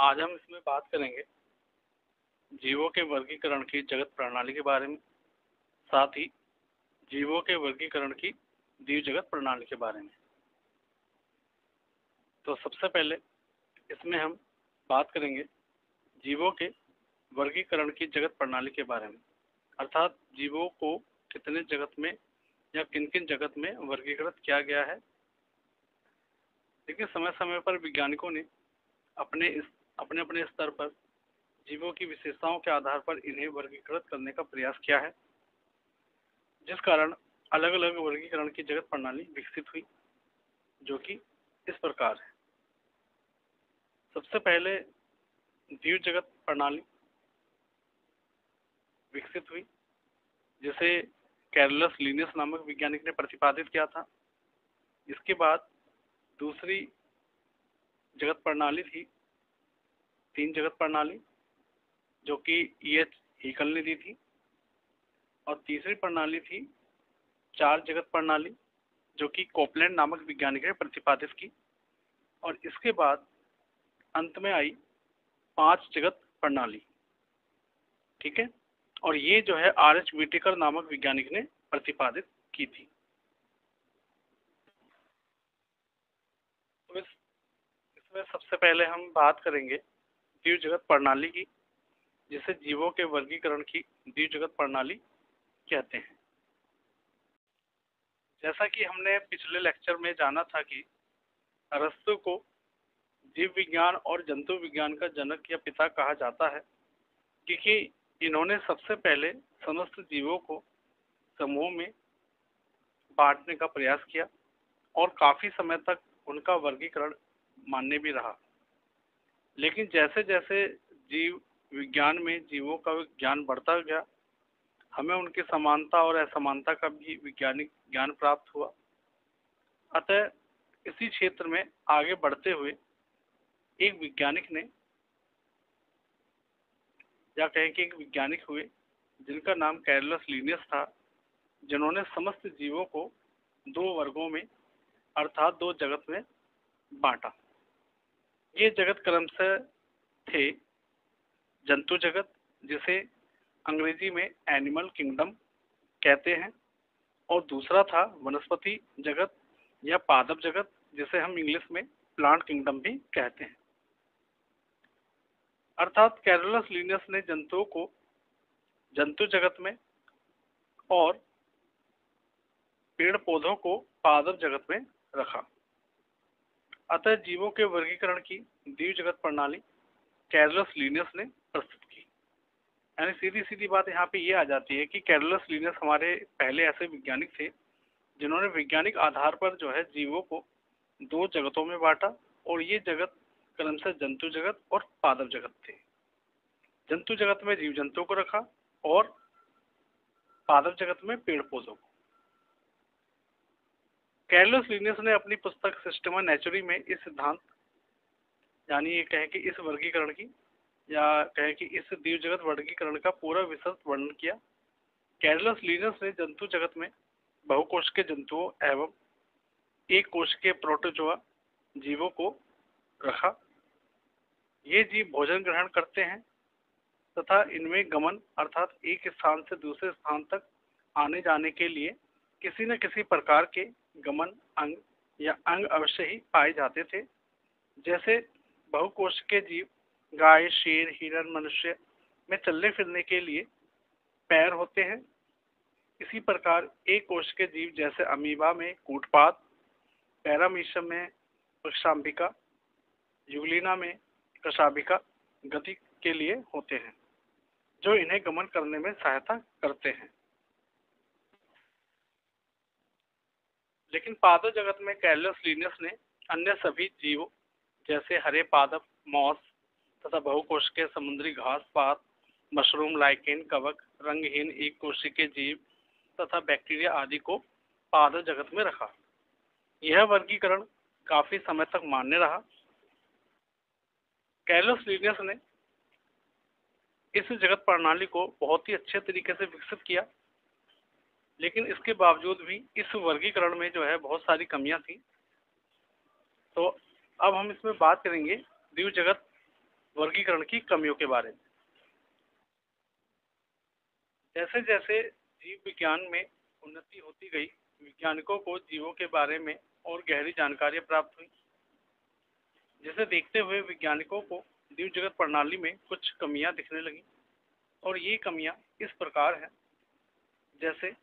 आज हम इसमें बात करेंगे जीवों के वर्गीकरण की जगत प्रणाली के बारे में, साथ ही जीवों के वर्गीकरण की जीव जगत प्रणाली के बारे में। तो सबसे पहले इसमें हम बात करेंगे जीवों के वर्गीकरण की जगत प्रणाली के बारे में, अर्थात जीवों को कितने जगत में या किन किन जगत में वर्गीकृत किया गया है। देखिए, समय समय पर वैज्ञानिकों ने अपने अपने स्तर पर जीवों की विशेषताओं के आधार पर इन्हें वर्गीकृत करने का प्रयास किया है, जिस कारण अलग अलग वर्गीकरण की जगत प्रणाली विकसित हुई, जो कि इस प्रकार है। सबसे पहले जीव जगत प्रणाली विकसित हुई, जिसे कैरोलस लिनियस नामक वैज्ञानिक ने प्रतिपादित किया था। इसके बाद दूसरी जगत प्रणाली थी तीन जगत प्रणाली, जो कि E.H. हीकल ने दी थी, और तीसरी प्रणाली थी चार जगत प्रणाली, जो कि कोपलैंड नामक वैज्ञानिक ने प्रतिपादित की। और इसके बाद अंत में आई पांच जगत प्रणाली। ठीक है, और ये जो है R.H. व्हिटेकर नामक वैज्ञानिक ने प्रतिपादित की थी। तो इसमें सबसे पहले हम बात करेंगे जीव जगत प्रणाली की, जिसे जीवों के वर्गीकरण की जीव जगत प्रणाली कहते हैं। जैसा कि हमने पिछले लेक्चर में जाना था कि अरस्तु को जीव विज्ञान और जंतु विज्ञान का जनक या पिता कहा जाता है, क्योंकि इन्होंने सबसे पहले समस्त जीवों को समूह में बांटने का प्रयास किया और काफी समय तक उनका वर्गीकरण मान्य भी रहा। लेकिन जैसे जैसे जीव विज्ञान में जीवों का ज्ञान बढ़ता गया, हमें उनकी समानता और असमानता का भी वैज्ञानिक ज्ञान प्राप्त हुआ। अतः इसी क्षेत्र में आगे बढ़ते हुए एक वैज्ञानिक ने, या कहें कि एक वैज्ञानिक हुए जिनका नाम कैरोलस लिनियस था, जिन्होंने समस्त जीवों को दो वर्गों में अर्थात दो जगत में बांटा। ये जगत क्रमशः थे जंतु जगत, जिसे अंग्रेजी में एनिमल किंगडम कहते हैं, और दूसरा था वनस्पति जगत या पादप जगत, जिसे हम इंग्लिश में प्लांट किंगडम भी कहते हैं। अर्थात कैरोलस लिनियस ने जंतुओं को जंतु जगत में और पेड़ पौधों को पादप जगत में रखा। अतः जीवों के वर्गीकरण की जीव जगत प्रणाली कैरोलस लिनियस ने प्रस्तुत की। यानी सीधी सीधी बात यहाँ पे ये आ जाती है कि कैरोलस लिनियस हमारे पहले ऐसे वैज्ञानिक थे जिन्होंने वैज्ञानिक आधार पर जो है जीवों को दो जगतों में बांटा, और ये जगत क्रमशः जंतु जगत और पादप जगत थे। जंतु जगत में जीव जंतुओं को रखा और पादप जगत में पेड़ पौधों को। कैरोलस लिनियस ने अपनी पुस्तक सिस्टमा नेचुरी में इस सिद्धांत, यानी ये कहें कि इस वर्गीकरण की, या कहें कि इस जीव जगत वर्गीकरण का पूरा विस्तृत वर्णन किया। कैरोलस लिनियस ने जंतु जगत में बहुकोश के जंतुओं एवं एक कोश के प्रोटोजोआ जीवों को रखा। ये जीव भोजन ग्रहण करते हैं तथा इनमें गमन अर्थात एक स्थान से दूसरे स्थान तक आने जाने के लिए किसी न किसी प्रकार के गमन अंग या अंग अवश्य ही पाए जाते थे। जैसे बहुकोश के जीव गाय, शेर, हिरण, मनुष्य में चलने फिरने के लिए पैर होते हैं। इसी प्रकार एक कोश के जीव जैसे अमीबा में कूटपाद, पैरामीशियम में प्रक्षाम्बिका, यूग्लिना में कशाभिका गति के लिए होते हैं, जो इन्हें गमन करने में सहायता करते हैं। लेकिन पादप जगत में कैरोलस लिनियस ने अन्य सभी जीवों जैसे हरे पादप, मॉस तथा बहुकोश के समुद्री घास पात, मशरूम, लाइकेन, कवक, रंगहीन एक कोशिकीय जीव तथा बैक्टीरिया आदि को पादप जगत में रखा। यह वर्गीकरण काफी समय तक मान्य रहा। कैरोलस लिनियस ने इस जगत प्रणाली को बहुत ही अच्छे तरीके से विकसित किया, लेकिन इसके बावजूद भी इस वर्गीकरण में जो है बहुत सारी कमियां थी। तो अब हम इसमें बात करेंगे जीव जगत वर्गीकरण की कमियों के बारे में। जैसे जैसे जीव विज्ञान में उन्नति होती गई, वैज्ञानिकों को जीवों के बारे में और गहरी जानकारियां प्राप्त हुई, जिसे देखते हुए वैज्ञानिकों को जीव जगत प्रणाली में कुछ कमियां दिखने लगी। और ये कमियां इस प्रकार हैं, जैसे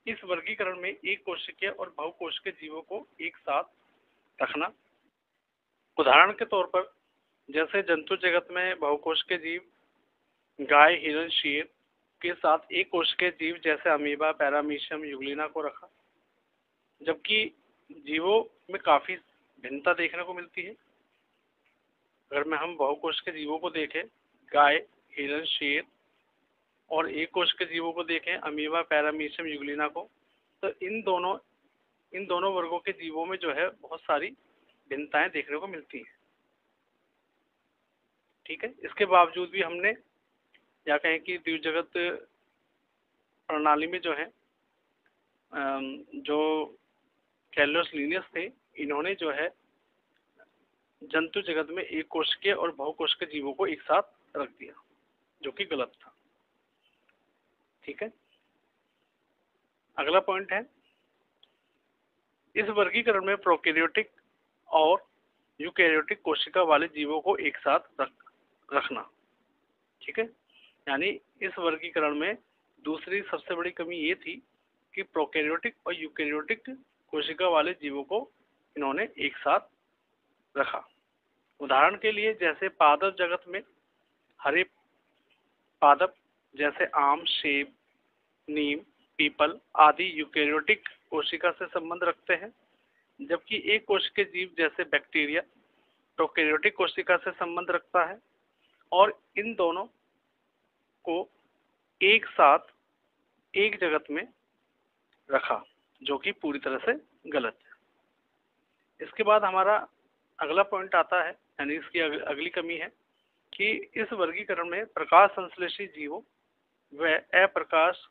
इस वर्गीकरण में एक कोशिकीय और बहुकोशिकीय जीवों को एक साथ रखना। उदाहरण के तौर पर जैसे जंतु जगत में बहुकोशिकीय जीव गाय, हिरण, शेर के साथ एक कोशिकीय जीव जैसे अमीबा, पैरामीशियम, यूग्लिना को रखा, जबकि जीवों में काफी भिन्नता देखने को मिलती है। अगर में हम बहुकोशिकीय जीवों को देखें, गाय, हिरण, शेर, और एक कोशिकीय जीवों को देखें, अमीबा, पैरामीशियम, यूग्लिना को, तो इन दोनों वर्गों के जीवों में जो है बहुत सारी भिन्नताएं देखने को मिलती हैं। ठीक है, इसके बावजूद भी हमने, या कहें कि जीव जगत प्रणाली में जो है जो कैलोस लिनियस थे, इन्होंने जो है जंतु जगत में एक कोशिकीय और बहुकोशिकीय जीवों को एक साथ रख दिया, जो कि गलत था। ठीक है, अगला पॉइंट है, इस वर्गीकरण में प्रोकैरियोटिक और यूकैरियोटिक कोशिका वाले जीवों को एक साथ रखना। ठीक है, यानी इस वर्गीकरण में दूसरी सबसे बड़ी कमी ये थी कि प्रोकैरियोटिक और यूकैरियोटिक कोशिका वाले जीवों को इन्होंने एक साथ रखा। उदाहरण के लिए जैसे पादप जगत में हरे पादप जैसे आम, सेब, नीम, पीपल आदि यूकैरियोटिक कोशिका से संबंध रखते हैं, जबकि एक कोशिकीय जीव जैसे बैक्टीरिया प्रोकैरियोटिक कोशिका से संबंध रखता है। और इन दोनों को एक साथ एक जगत में रखा, जो कि पूरी तरह से गलत है। इसके बाद हमारा अगला पॉइंट आता है, यानी इसकी अगली कमी है कि इस वर्गीकरण में प्रकाश संश्लेषी जीवों व अप्रकाश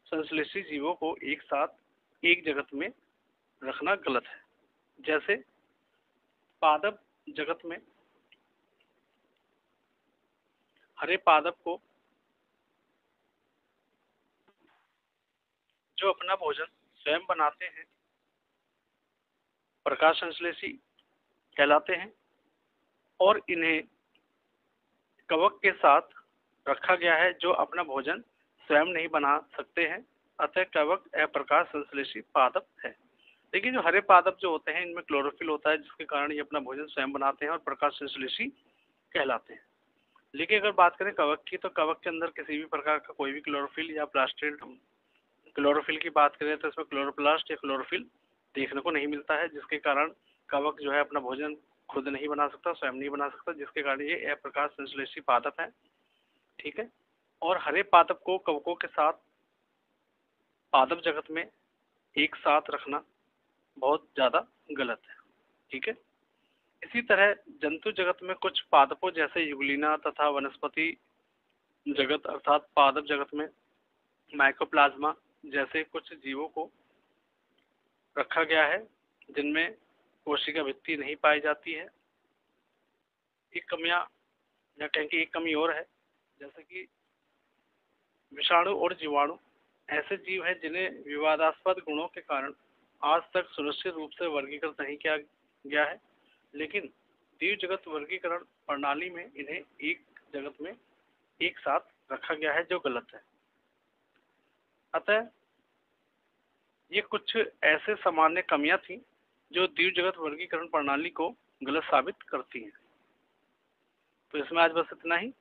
संश्लेषी जीवों को एक साथ एक जगत में रखना गलत है। जैसे पादप जगत में हरे पादप को जो अपना भोजन स्वयं बनाते हैं प्रकाश संश्लेषी कहलाते हैं, और इन्हें कवक के साथ रखा गया है जो अपना भोजन स्वयं नहीं बना सकते हैं, अतः कवक अप्रकाश संश्लेषी पादप है। लेकिन जो हरे पादप जो होते हैं, इनमें क्लोरोफिल होता है, जिसके कारण ये अपना भोजन स्वयं बनाते हैं और प्रकाश संश्लेषी कहलाते हैं। लेकिन अगर बात करें कवक की, तो कवक के अंदर किसी भी प्रकार का कोई भी क्लोरोफिल या प्लास्टिड, क्लोरोफिल की बात करें तो इसमें क्लोरोप्लास्ट या क्लोरोफिल देखने को नहीं मिलता है, जिसके कारण कवक जो है अपना भोजन खुद नहीं बना सकता, स्वयं नहीं बना सकता, जिसके कारण ये अप्रकाश संश्लेषी पादप है। ठीक है, और हरे पादप को कवकों के साथ पादप जगत में एक साथ रखना बहुत ज्यादा गलत है। ठीक है, इसी तरह जंतु जगत में कुछ पादपों जैसे यूग्लिना तथा वनस्पति जगत अर्थात पादप जगत में माइकोप्लाज्मा जैसे कुछ जीवों को रखा गया है, जिनमें कोशिका भित्ति नहीं पाई जाती है। एक कमियां, या कहें कि एक कमी और है, जैसे कि विषाणु और जीवाणु ऐसे जीव हैं जिन्हें विवादास्पद गुणों के कारण आज तक सुनिश्चित रूप से वर्गीकृत नहीं किया गया है, लेकिन जीव जगत वर्गीकरण प्रणाली में इन्हें एक जगत में एक साथ रखा गया है, जो गलत है। अतः ये कुछ ऐसे सामान्य कमियां थी जो जीव जगत वर्गीकरण प्रणाली को गलत साबित करती हैं। तो इसमें आज बस इतना ही।